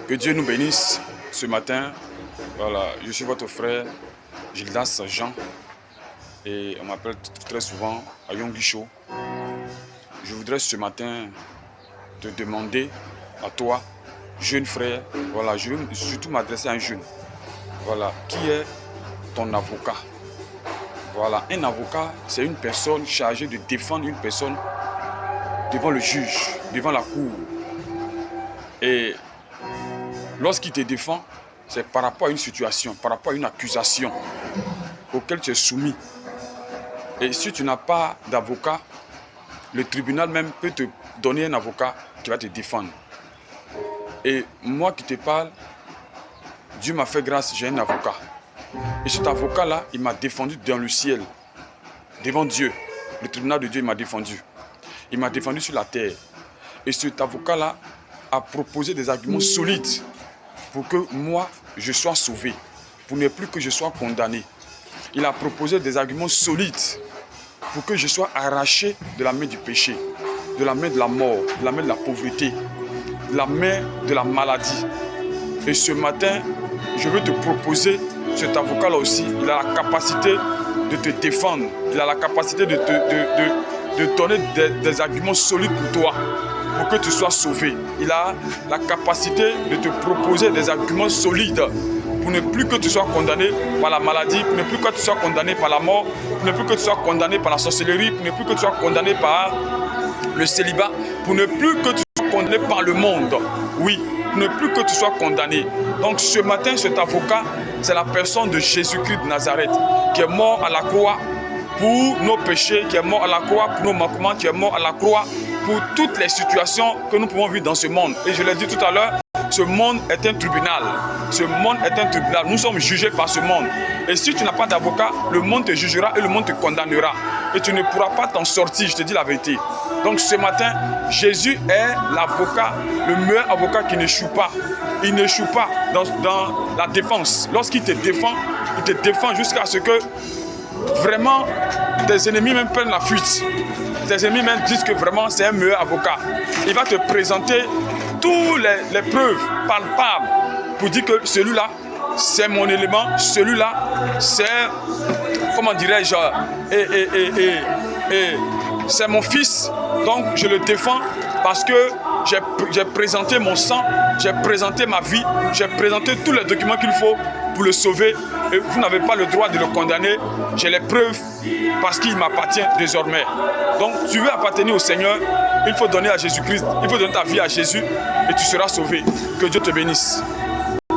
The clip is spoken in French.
Que Dieu nous bénisse ce matin. Voilà, je suis votre frère Gildas Jean et on m'appelle très souvent Ayon Guichot. Je voudrais ce matin te demander à toi, jeune frère, voilà, je veux surtout m'adresser à un jeune. Voilà, qui est ton avocat? Voilà, un avocat, c'est une personne chargée de défendre une personne devant le juge, devant la cour. Et lorsqu'il te défend, c'est par rapport à une situation, par rapport à une accusation auquel tu es soumis. Et si tu n'as pas d'avocat, le tribunal même peut te donner un avocat qui va te défendre. Et moi qui te parle, Dieu m'a fait grâce, j'ai un avocat. Et cet avocat-là, il m'a défendu dans le ciel, devant Dieu. Le tribunal de Dieu m'a défendu. Il m'a défendu sur la terre. Et cet avocat-là a proposé des arguments solides pour que moi, je sois sauvé, pour ne plus que je sois condamné. Il a proposé des arguments solides pour que je sois arraché de la main du péché, de la main de la mort, de la main de la pauvreté, de la main de la maladie. Et ce matin, je veux te proposer cet avocat-là aussi. Il a la capacité de te défendre, il a la capacité de te donner des arguments solides pour toi, pour que tu sois sauvé. Il a la capacité de te proposer des arguments solides pour ne plus que tu sois condamné par la maladie, pour ne plus que tu sois condamné par la mort, pour ne plus que tu sois condamné par la sorcellerie, pour ne plus que tu sois condamné par le célibat, pour ne plus que tu sois condamné par le monde. Oui, pour ne plus que tu sois condamné. Donc ce matin, cet avocat, c'est la personne de Jésus-Christ de Nazareth, qui est mort à la croix pour nos péchés, qui est mort à la croix pour nos manquements, qui est mort à la croix pour toutes les situations que nous pouvons vivre dans ce monde. Et je l'ai dit tout à l'heure, ce monde est un tribunal. Ce monde est un tribunal. Nous sommes jugés par ce monde. Et si tu n'as pas d'avocat, le monde te jugera et le monde te condamnera. Et tu ne pourras pas t'en sortir, je te dis la vérité. Donc ce matin, Jésus est l'avocat, le meilleur avocat qui n'échoue pas. Il n'échoue pas dans la défense. Lorsqu'il te défend, il te défend jusqu'à ce que vraiment tes ennemis même prennent la fuite. Tes ennemis même disent que vraiment c'est un meilleur avocat. Il va te présenter toutes les preuves palpables pour dire que celui-là, c'est mon élément, celui-là, c'est, comment dirais-je, c'est mon fils, donc je le défends parce que j'ai présenté mon sang, j'ai présenté ma vie, j'ai présenté tous les documents qu'il faut pour le sauver et vous n'avez pas le droit de le condamner. J'ai les preuves parce qu'il m'appartient désormais. Donc tu veux appartenir au Seigneur, il faut donner à Jésus-Christ, il faut donner ta vie à Jésus et tu seras sauvé. Que Dieu te bénisse.